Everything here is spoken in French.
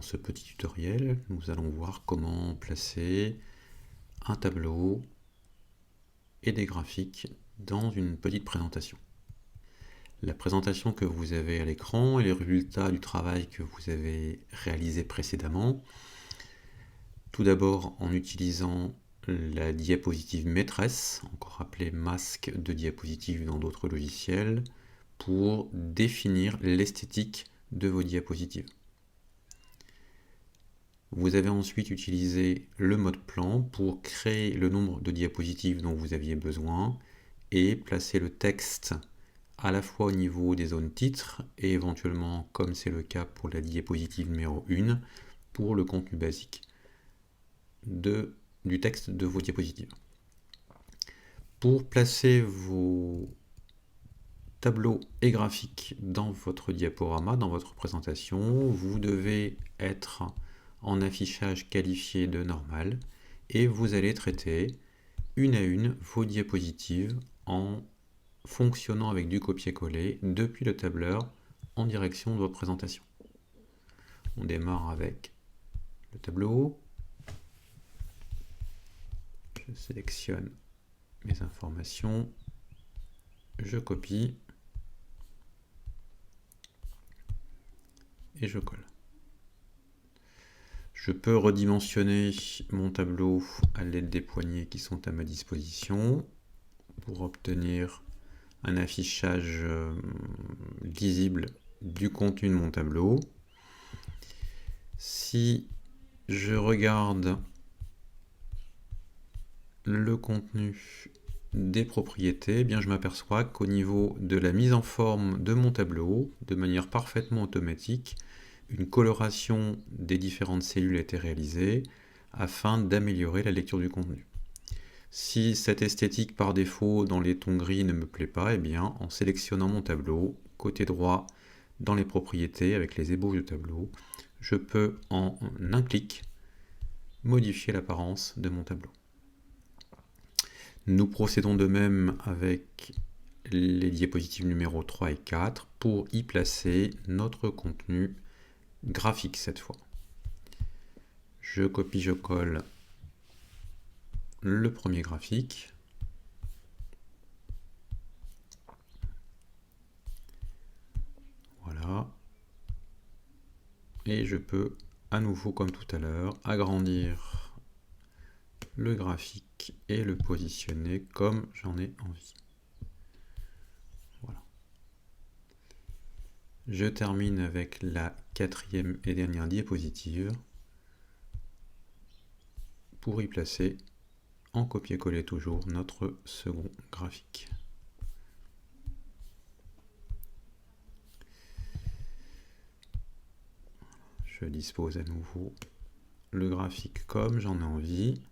Dans ce petit tutoriel, nous allons voir comment placer un tableau et des graphiques dans une petite présentation. La présentation que vous avez à l'écran est les résultats du travail que vous avez réalisé précédemment. Tout d'abord en utilisant la diapositive maîtresse, encore appelée masque de diapositive dans d'autres logiciels, pour définir l'esthétique de vos diapositives. Vous avez ensuite utilisé le mode plan pour créer le nombre de diapositives dont vous aviez besoin et placer le texte à la fois au niveau des zones titres et éventuellement, comme c'est le cas pour la diapositive numéro 1, pour le contenu basique du texte de vos diapositives. Pour placer vos tableaux et graphiques dans votre diaporama, dans votre présentation, vous devez être en affichage qualifié de normal et vous allez traiter une à une vos diapositives en fonctionnant avec du copier-coller depuis le tableur en direction de votre présentation. On démarre avec le tableau. Je sélectionne mes informations, je copie et je colle. Je peux redimensionner mon tableau à l'aide des poignées qui sont à ma disposition pour obtenir un affichage lisible du contenu de mon tableau. Si je regarde le contenu des propriétés, eh bien je m'aperçois qu'au niveau de la mise en forme de mon tableau, de manière parfaitement automatique, une coloration des différentes cellules a été réalisée afin d'améliorer la lecture du contenu. Si cette esthétique par défaut dans les tons gris ne me plaît pas, eh bien en sélectionnant mon tableau, côté droit dans les propriétés avec les ébauches de tableau, je peux en un clic modifier l'apparence de mon tableau. Nous procédons de même avec les diapositives numéro 3 et 4 pour y placer notre contenu graphique cette fois. Je copie, je colle le premier graphique. Voilà. Et je peux à nouveau, comme tout à l'heure, agrandir le graphique et le positionner comme j'en ai envie. Voilà. Je termine avec la quatrième et dernière diapositive pour y placer en copier-coller toujours notre second graphique. Je dispose à nouveau le graphique comme j'en ai envie.